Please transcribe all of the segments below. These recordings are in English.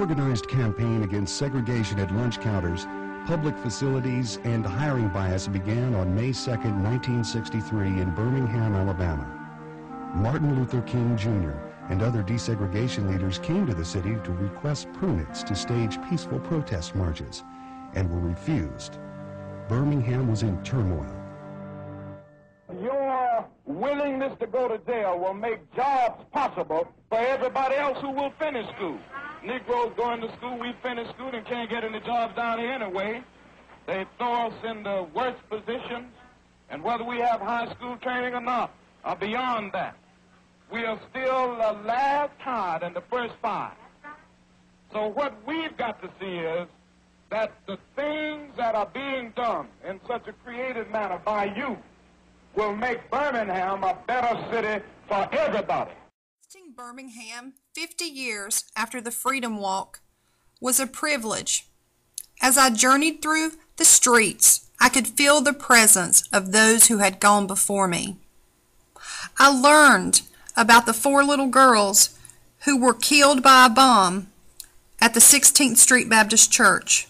organized campaign against segregation at lunch counters, public facilities, and hiring bias began on May 2, 1963 in Birmingham, Alabama. Martin Luther King Jr. and other desegregation leaders came to the city to request permits to stage peaceful protest marches and were refused. Birmingham was in turmoil. Your willingness to go to jail will make jobs possible for everybody else who will finish school. Negroes going to school, we finish school and can't get any jobs down here anyway. They throw us in the worst positions, and whether we have high school training or not, or beyond that, we are still the last tied in the first five. So what we've got to see is that the things that are being done in such a creative manner by you will make Birmingham a better city for everybody. Visiting Birmingham 50 years after the Freedom Walk was a privilege. As I journeyed through the streets, I could feel the presence of those who had gone before me. I learned about the 4 little girls who were killed by a bomb at the 16th Street Baptist Church,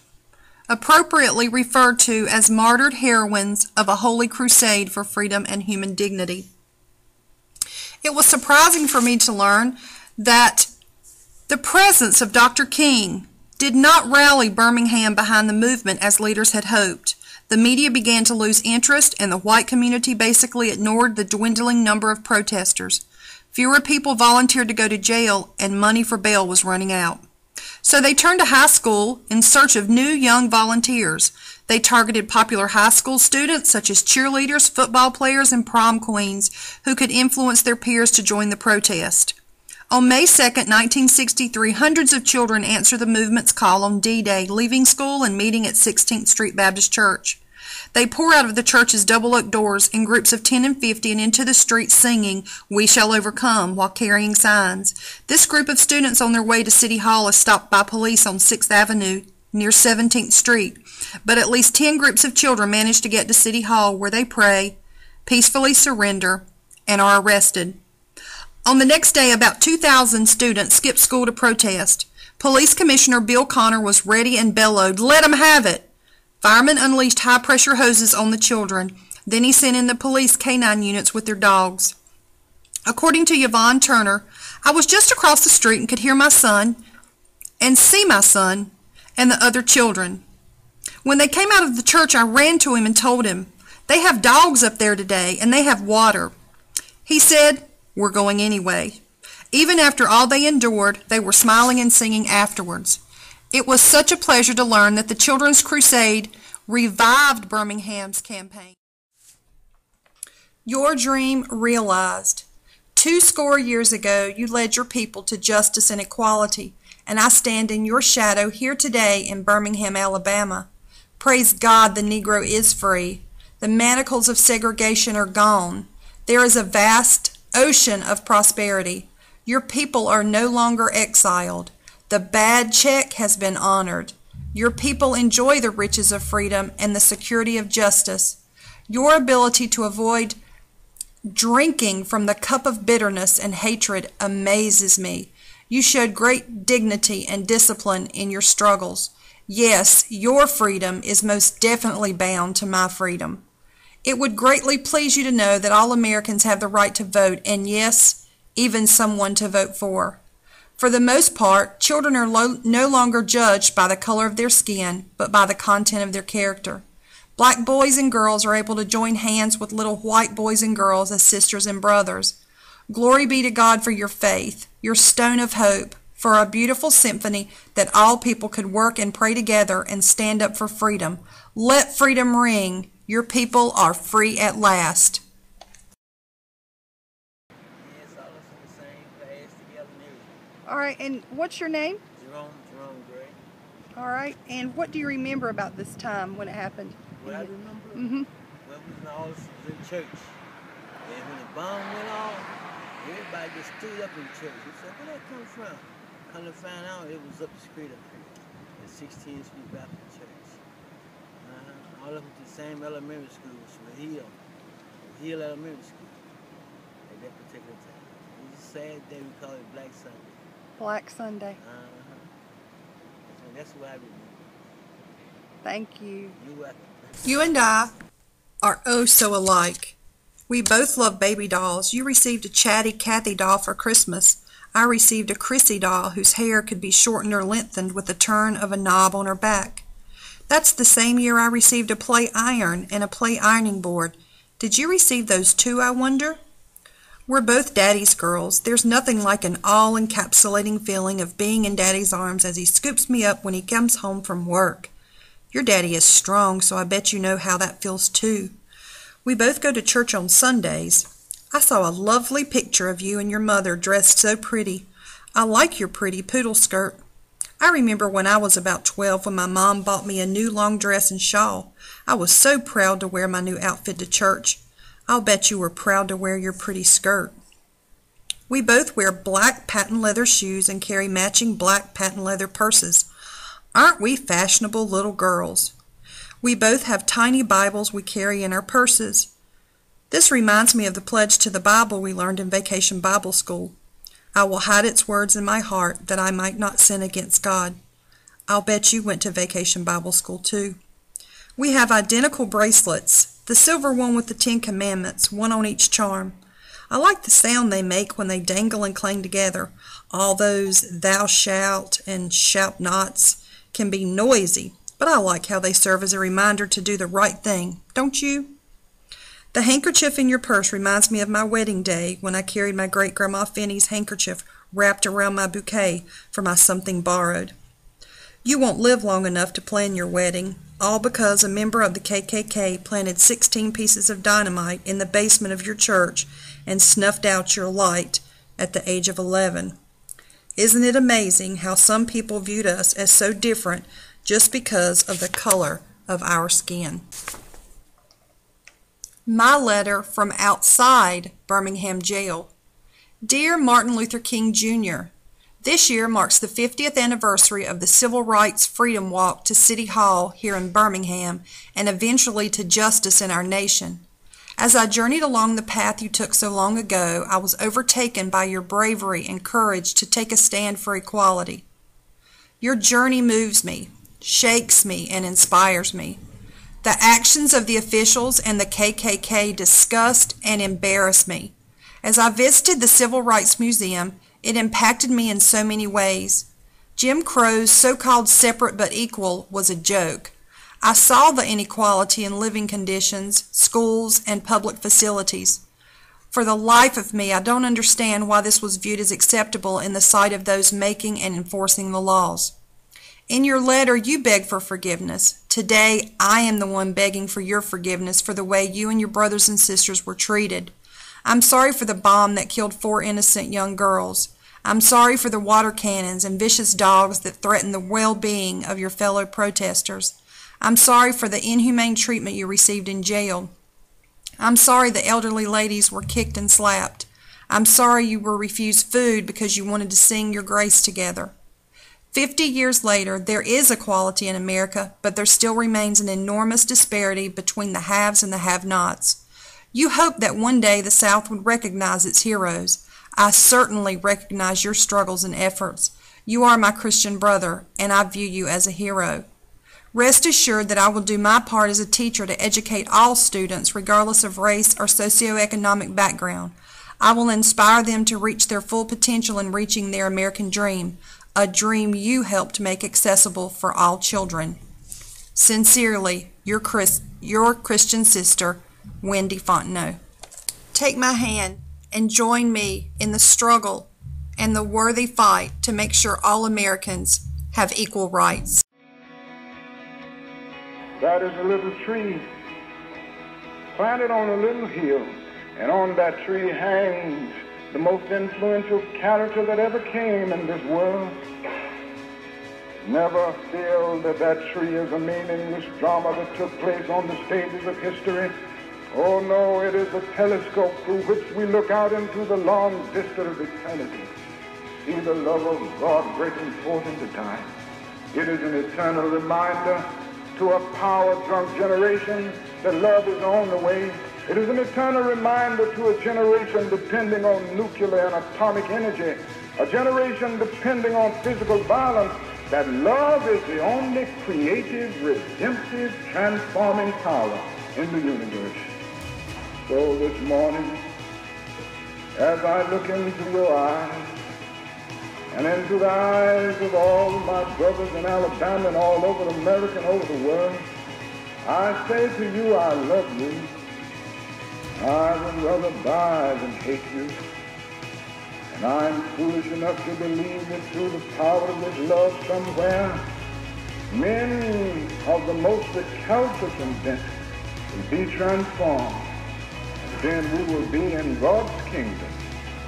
appropriately referred to as martyred heroines of a holy crusade for freedom and human dignity. It was surprising for me to learn that the presence of Dr. King did not rally Birmingham behind the movement as leaders had hoped. The media began to lose interest, and the white community basically ignored the dwindling number of protesters. Fewer people volunteered to go to jail, and money for bail was running out. So they turned to high school in search of new young volunteers. They targeted popular high school students such as cheerleaders, football players, and prom queens who could influence their peers to join the protest. On May 2, 1963, hundreds of children answered the movement's call on D-Day, leaving school and meeting at 16th Street Baptist Church. They pour out of the church's double-oak doors in groups of 10 and 50 and into the streets singing, "We Shall Overcome," while carrying signs. This group of students on their way to City Hall is stopped by police on 6th Avenue near 17th Street. But at least 10 groups of children manage to get to City Hall, where they pray, peacefully surrender, and are arrested. On the next day, about 2,000 students skipped school to protest. Police Commissioner Bill Connor was ready and bellowed, "Let 'em have it!" Firemen unleashed high-pressure hoses on the children. Then he sent in the police canine units with their dogs. According to Yvonne Turner, "I was just across the street and could hear my son and see my son and the other children. When they came out of the church, I ran to him and told him, 'They have dogs up there today, and they have water.' He said, 'We're going anyway.' Even after all they endured, they were smiling and singing afterwards. It was such a pleasure to learn that the Children's Crusade revived Birmingham's campaign. Your dream realized. 20 years ago, you led your people to justice and equality, and I stand in your shadow here today in Birmingham, Alabama. Praise God, the Negro is free. The manacles of segregation are gone. There is a vast ocean of prosperity. Your people are no longer exiled. The bad check has been honored. Your people enjoy the riches of freedom and the security of justice. Your ability to avoid drinking from the cup of bitterness and hatred amazes me. You showed great dignity and discipline in your struggles. Yes, your freedom is most definitely bound to my freedom. It would greatly please you to know that all Americans have the right to vote, and yes, even someone to vote for. For the most part, children are no longer judged by the color of their skin, but by the content of their character. Black boys and girls are able to join hands with little white boys and girls as sisters and brothers. Glory be to God for your faith, your stone of hope, for a beautiful symphony that all people could work and pray together and stand up for freedom. Let freedom ring. Your people are free at last. All right, and what's your name? Jerome Gray. All right, and what do you remember about this time when it happened? What I remember? Mm-hmm. Well, we was all in church, and when the bomb went off, everybody just stood up in church. We said, where that come from? Come to find out, it was up the street up here, at 16th Street Baptist Church. All of them to the same elementary school, which was Hill Elementary School, at that particular time. It was a sad day, we call it Black Sunday. Black Sunday. And that's what I remember. Thank you. You're welcome. You and I are oh so alike. We both love baby dolls. You received a Chatty Cathy doll for Christmas. I received a Chrissy doll whose hair could be shortened or lengthened with the turn of a knob on her back. That's the same year I received a play iron and a play ironing board. Did you receive those too, I wonder? We're both Daddy's girls. There's nothing like an all-encapsulating feeling of being in Daddy's arms as he scoops me up when he comes home from work. Your Daddy is strong, so I bet you know how that feels too. We both go to church on Sundays. I saw a lovely picture of you and your mother dressed so pretty. I like your pretty poodle skirt. I remember when I was about 12 when my mom bought me a new long dress and shawl. I was so proud to wear my new outfit to church. I'll bet you were proud to wear your pretty skirt. We both wear black patent leather shoes and carry matching black patent leather purses. Aren't we fashionable little girls? We both have tiny Bibles we carry in our purses. This reminds me of the pledge to the Bible we learned in Vacation Bible School. I will hide its words in my heart that I might not sin against God. I'll bet you went to Vacation Bible School too. We have identical bracelets, the silver one with the 10 Commandments, one on each charm. I like the sound they make when they dangle and clang together. All those thou shalt and shalt nots can be noisy, but I like how they serve as a reminder to do the right thing, don't you? The handkerchief in your purse reminds me of my wedding day when I carried my great-grandma Fanny's handkerchief wrapped around my bouquet for my something borrowed. You won't live long enough to plan your wedding, all because a member of the KKK planted 16 pieces of dynamite in the basement of your church and snuffed out your light at the age of 11. Isn't it amazing how some people viewed us as so different just because of the color of our skin? My letter from outside Birmingham jail. Dear Martin Luther King Jr., this year marks the 50th anniversary of the Civil Rights Freedom Walk to City Hall here in Birmingham and eventually to justice in our nation. As I journeyed along the path you took so long ago, I was overtaken by your bravery and courage to take a stand for equality. Your journey moves me, shakes me, and inspires me. The actions of the officials and the KKK disgust and embarrass me. As I visited the Civil Rights Museum, it impacted me in so many ways. Jim Crow's so-called separate but equal was a joke. I saw the inequality in living conditions, schools, and public facilities. For the life of me, I don't understand why this was viewed as acceptable in the sight of those making and enforcing the laws. In your letter, you beg for forgiveness. Today, I am the one begging for your forgiveness for the way you and your brothers and sisters were treated. I'm sorry for the bomb that killed 4 innocent young girls. I'm sorry for the water cannons and vicious dogs that threatened the well-being of your fellow protesters. I'm sorry for the inhumane treatment you received in jail. I'm sorry the elderly ladies were kicked and slapped. I'm sorry you were refused food because you wanted to sing your grace together. 50 years later, there is equality in America, but there still remains an enormous disparity between the haves and the have-nots. You hoped that one day the South would recognize its heroes. I certainly recognize your struggles and efforts. You are my Christian brother, and I view you as a hero. Rest assured that I will do my part as a teacher to educate all students, regardless of race or socioeconomic background. I will inspire them to reach their full potential in reaching their American dream, a dream you helped make accessible for all children. Sincerely, your Christian sister, Wendy Fontenot. Take my hand and join me in the struggle and the worthy fight to make sure all Americans have equal rights. That is a little tree planted on a little hill, and on that tree hangs the most influential character that ever came in this world. Never feel that that tree is a meaningless drama that took place on the stages of history. Oh no, it is a telescope through which we look out into the long vista of eternity. See the love of God breaking forth into time. It is an eternal reminder to a power-drunk generation that love is on the way. It is an eternal reminder to a generation depending on nuclear and atomic energy, a generation depending on physical violence, that love is the only creative, redemptive, transforming power in the universe. So this morning, as I look into your eyes and into the eyes of all my brothers in Alabama and all over America and over the world, I say to you, I love you. I would rather die than hate you. And I'm foolish enough to believe that through the power of this love somewhere, many of the most recalcitrant will be transformed. And then we will be in God's kingdom.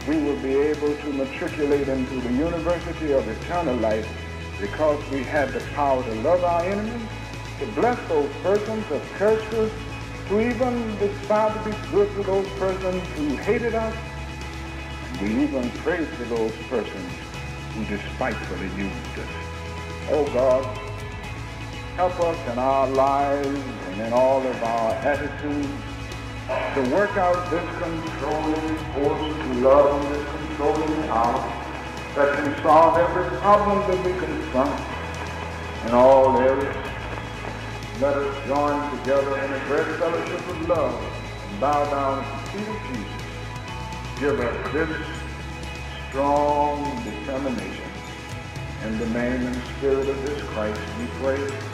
We will be able to matriculate into the university of eternal life because we had the power to love our enemies, to bless those persons, to curse us, to even decide to be good to those persons who hated us. We even prayed for those persons who despitefully used us. Oh God, help us in our lives and in all of our attitudes to work out this controlling force of love, this controlling power that can solve every problem that we confront in all areas. Let us join together in a great fellowship of love and bow down at the feet of Jesus. Give us this strong determination. In the name and spirit of this Christ we pray.